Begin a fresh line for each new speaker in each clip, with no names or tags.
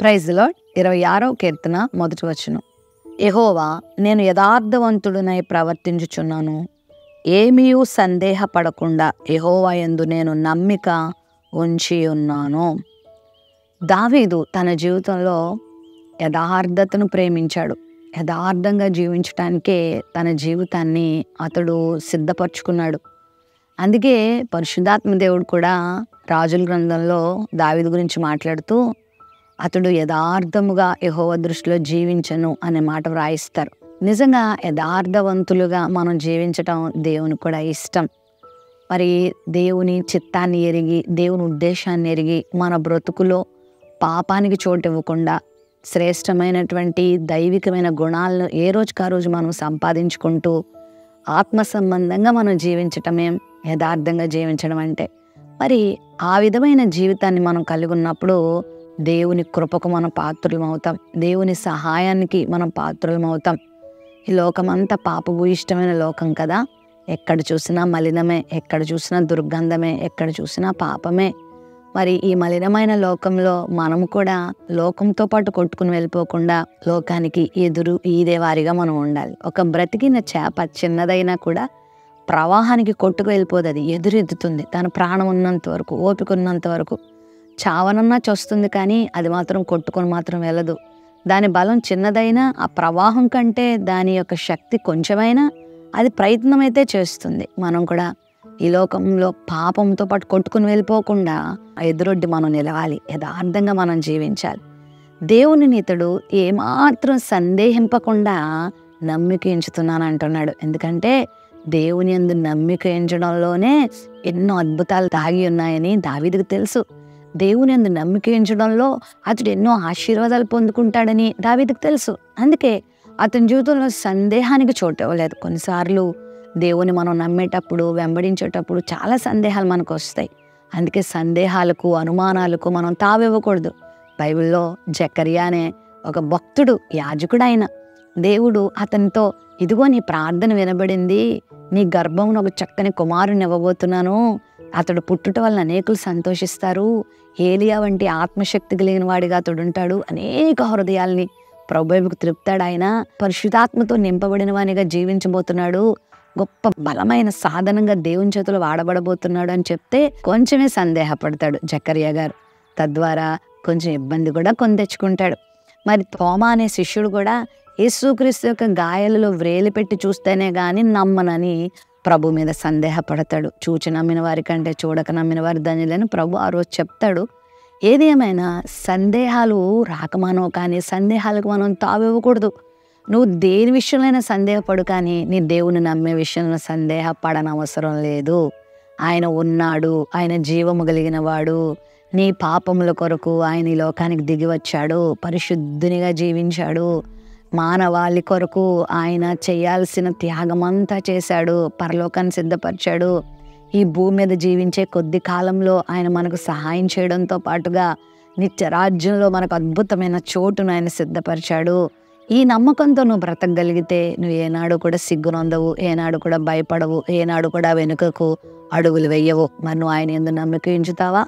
Praise lord. 26వ కీర్తన మొదటి వచనం. యెహోవా, నేను యథార్థవంతుడనై ప్రవర్తించుచున్నాను, ఏమీయూ సందేహపడకుండా యెహోవా యందు నేను నమ్మిక ఉంచి ఉన్నాను. దావీదు తన జీవితంలో యథార్థతను ప్రేమించాడు. యథార్థంగా జీవించటానికే తన జీవితాన్ని అతడు సిద్ధపరచుకున్నాడు. అందుకే పరిశుద్ధాత్మ దేవుడు కూడా రాజుల గ్రంథంలో దావీదు గురించి మాట్లాడుతూ అతడు యథార్థముగా యెహోవా దృష్టిలో జీవించను అనే మాట వ్రాయిస్తారు. నిజంగా యథార్థవంతులుగా మనం జీవించటం దేవునికి కూడా ఇష్టం. మరి దేవుని చిత్తాన్ని ఎరిగి, దేవుని ఉద్దేశాన్ని ఎరిగి, మన బ్రతుకులో పాపానికి చోటు ఇవ్వకుండా శ్రేష్టమైనటువంటి దైవికమైన గుణాలను ఏ రోజుకి ఆ రోజు మనం సంపాదించుకుంటూ ఆత్మ సంబంధంగా మనం జీవించటమే యథార్థంగా జీవించడం అంటే. మరి ఆ విధమైన జీవితాన్ని మనం కలిగి ఉన్నప్పుడు దేవుని కృపకు మనం పాత్రులమవుతాం. దేవుని సహాయానికి మనం పాత్రులమవుతాం. ఈ లోకమంతా పాపభూయిష్టమైన లోకం కదా. ఎక్కడ చూసినా మలినమే, ఎక్కడ చూసినా దుర్గంధమే, ఎక్కడ చూసినా పాపమే. మరి ఈ మలినమైన లోకంలో మనము కూడా లోకంతో పాటు కొట్టుకుని వెళ్ళిపోకుండా లోకానికి ఎదురు ఈదే వారిగా మనం ఉండాలి. ఒక బ్రతికిన చేప చిన్నదైనా కూడా ప్రవాహానికి కొట్టుకు వెళ్ళిపోదు, అది ఎదురెత్తుతుంది. తన ప్రాణం ఉన్నంత వరకు, ఓపిక ఉన్నంత వరకు. చావనన్నా చస్తుంది, కానీ అది మాత్రం కొట్టుకొని మాత్రం వెళ్ళదు. దాని బలం చిన్నదైనా ఆ ప్రవాహం కంటే దాని యొక్క శక్తి కొంచెమైనా అది ప్రయత్నం అయితే చేస్తుంది. మనం కూడా ఈ లోకంలో పాపంతో పాటు కొట్టుకుని వెళ్ళిపోకుండా ఎదురొడ్డి మనం నిలవాలి, యథార్థంగా మనం జీవించాలి. దేవునిని ఇతడు ఏమాత్రం సందేహింపకుండా నమ్మిక ఎంచుతున్నాను అంటున్నాడు. ఎందుకంటే దేవుని యందు నమ్మిక ఎంచడంలోనే ఎన్నో అద్భుతాలు దాగి ఉన్నాయని దావీదుకు తెలుసు. దేవుని యందు నమ్మిక ఎంచడంలో అతడు ఎన్నో ఆశీర్వాదాలు పొందుకుంటాడని దావీదుకు తెలుసు. అందుకే అతని జీవితంలో సందేహానికి చోటు ఇవ్వలేదు. కొన్నిసార్లు దేవుని మనం నమ్మేటప్పుడు, వెంబడించేటప్పుడు చాలా సందేహాలు మనకు వస్తాయి. అందుకే సందేహాలకు, అనుమానాలకు మనం తావివ్వకూడదు. బైబిల్లో జకర్యా అనే ఒక భక్తుడు, యాజకుడైన దేవుడు అతనితో, ఇదిగో నీ ప్రార్థన వినబడింది, నీ గర్భమును ఒక చక్కని కుమారుని ఇవ్వబోతున్నాను, అతడు పుట్టుట వలన అనేకులు సంతోషిస్తారు, ఏలియా వంటి ఆత్మశక్తి కలిగిన వాడిగా అతడు ఉంటాడు, అనేక హృదయాల్ని ప్రభువుకు త్రిప్తాడు, ఆయన పరిశుద్ధాత్మతో నింపబడిన వానిగా జీవించబోతున్నాడు, గొప్ప బలమైన సాధనంగా దేవుని చేతులు వాడబడబోతున్నాడు అని చెప్తే కొంచెమే సందేహపడతాడు జకర్యా గారు. తద్వారా కొంచెం ఇబ్బంది కూడా కొని తెచ్చుకుంటాడు. మరి తోమా అనే శిష్యుడు కూడా యేసుక్రీస్తు యొక్క గాయాలలో వ్రేలి పెట్టి చూస్తేనే గాని నమ్మనని ప్రభు మీద సందేహపడతాడు. చూచి నమ్మిన వారి కంటే చూడక నమ్మిన వారి ధన్యులని ప్రభు ఆ రోజు చెప్తాడు. ఏది ఏమైనా సందేహాలు రాకమానో, కానీ సందేహాలకు మనం తావివ్వకూడదు. నువ్వు దేని విషయంలో సందేహపడు, కానీ నీ దేవుని నమ్మే విషయంలో సందేహపడనవసరం లేదు. ఆయన ఉన్నాడు, ఆయన జీవము కలిగిన వాడు. నీ పాపముల కొరకు ఆయన ఈ లోకానికి దిగి వచ్చాడు, పరిశుద్ధునిగా జీవించాడు, మానవాళి కొరకు ఆయన చేయాల్సిన త్యాగమంతా చేశాడు, పరలోకాన్ని సిద్ధపరిచాడు. ఈ భూమి మీద జీవించే కొద్ది కాలంలో ఆయన మనకు సహాయం చేయడంతో పాటుగా నిత్య రాజ్యంలో మనకు అద్భుతమైన చోటును ఆయన సిద్ధపరిచాడు. ఈ నమ్మకంతో నువ్వు బ్రతకగలిగితే నువ్వు ఏనాడు కూడా సిగ్గునొందవు, ఏనాడు కూడా భయపడవు, ఏనాడు కూడా వెనుకకు అడుగులు వెయ్యవు. మరి నువ్వు ఆయన యందు నమ్మిక ఉంచుతావా?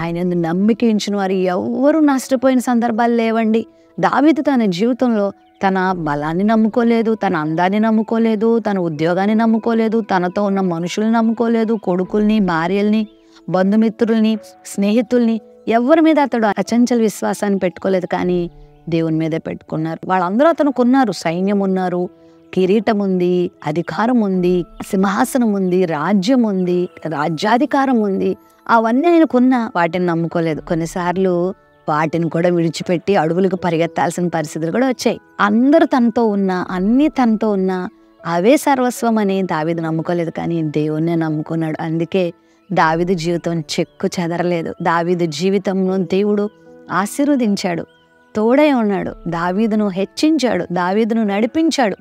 ఆయన యందు నమ్మిక ఉంచిన వారు ఎవ్వరూ నష్టపోయిన సందర్భాలు లేవండి. దావీదు తన జీవితంలో తన బలాన్ని నమ్ముకోలేదు, తన అందాన్ని నమ్ముకోలేదు, తన ఉద్యోగాన్ని నమ్ముకోలేదు, తనతో ఉన్న మనుషుల్ని నమ్ముకోలేదు, కొడుకుల్ని, భార్యల్ని, బంధుమిత్రుల్ని, స్నేహితుల్ని, ఎవరి మీద అతడు అచంచల విశ్వాసాన్ని పెట్టుకోలేదు, కానీ దేవుని మీదే పెట్టుకున్నారు. వాళ్ళందరూ అతనికి ఉన్నారు, సైన్యం ఉన్నారు, కిరీటం ఉంది, అధికారం ఉంది, సింహాసనం ఉంది, రాజ్యం ఉంది, రాజ్యాధికారం ఉంది. అవన్నీ ఆయనకున్న వాటిని నమ్ముకోలేదు. కొన్నిసార్లు వాటిని కూడా విడిచిపెట్టి అడవులకు పరిగెత్తాల్సిన పరిస్థితులు కూడా వచ్చాయి. అందరూ తనతో ఉన్నా, అన్నీ తనతో ఉన్నా అవే సర్వస్వం అని దావీదు నమ్ముకోలేదు, కానీ దేవుణ్ణే నమ్ముకున్నాడు. అందుకే దావీదు జీవితం చెక్కు చెదరలేదు. దావీదు జీవితంలో దేవుడు ఆశీర్వదించాడు, తోడై ఉన్నాడు, దావీదును హెచ్చించాడు, దావీదును నడిపించాడు,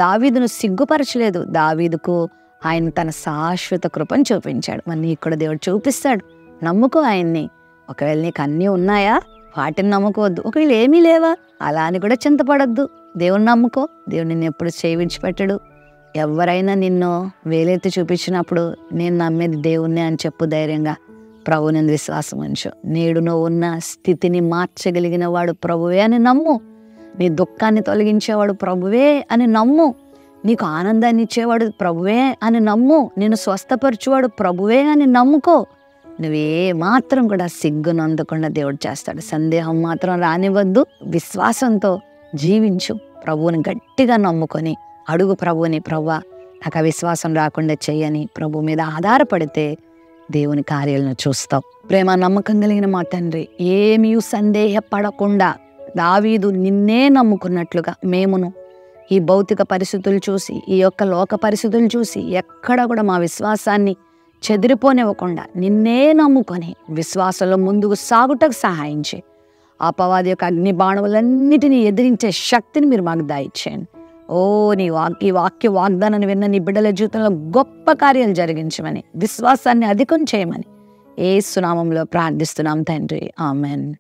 దావీదును సిగ్గుపరచలేదు. దావీదుకు ఆయన తన శాశ్వత కృపను చూపించాడు. మరి నీకు కూడా దేవుడు చూపిస్తాడు. నమ్ముకో ఆయన్ని. ఒకవేళ నీకు అన్నీ ఉన్నాయా, వాటిని నమ్ముకోవద్దు. ఒకవేళ ఏమీ లేవా, అలా అని కూడా చింతపడద్దు. దేవుని నమ్ముకో. దేవుడు నిన్ను ఎప్పుడు చేయి విడిచిపెట్టడు. ఎవరైనా నిన్ను వేలెత్తి చూపించినప్పుడు నేను నమ్మేది దేవుణ్ణే అని చెప్పు ధైర్యంగా. ప్రభువునందు విశ్వాసం ఉంచు. నేడు నువ్వు ఉన్న స్థితిని మార్చగలిగిన వాడు ప్రభువే అని నమ్ము. నీ దుఃఖాన్ని తొలగించేవాడు ప్రభువే అని నమ్ము. నీకు ఆనందాన్ని ఇచ్చేవాడు ప్రభువే అని నమ్ము. నిన్ను స్వస్థపరచువాడు ప్రభువే అని నమ్ముకో. నువ్వే మాత్రం కూడా సిగ్గును అందకుండా దేవుడు చేస్తాడు. సందేహం మాత్రం రానివ్వద్దు. విశ్వాసంతో జీవించు. ప్రభువుని గట్టిగా నమ్ముకొని అడుగు ప్రభువుని, ప్రభువా నాకు ఆ విశ్వాసం రాకుండా చెయ్యని ప్రభు మీద ఆధారపడితే దేవుని కార్యాలను చూస్తావు. ప్రేమ నమ్మకం కలిగిన మా తండ్రి, ఏమీ సందేహపడకుండా దావీదు నిన్నే నమ్ముకున్నట్లుగా మేమును ఈ భౌతిక పరిస్థితులు చూసి, ఈ యొక్క లోక పరిస్థితులు చూసి ఎక్కడ కూడా మా విశ్వాసాన్ని చెదిరిపోనివ్వకుండా నిన్నే నమ్ముకొని విశ్వాసంలో ముందుకు సాగుటకు సహాయం చేయి. అపవాది యొక్క అగ్ని బాణములన్నిటినీ ఎదిరించే శక్తిని మీరు మాకు దయచేయండి. నీ వాక్య వాగ్దానాన్ని విన్న నీ బిడ్డల జీవితంలో గొప్ప కార్యాలు జరిగించమని, విశ్వాసాన్ని అధికం చేయమని యేసు నామములో ప్రార్థిస్తున్నాం తండ్రి. ఆమెన్.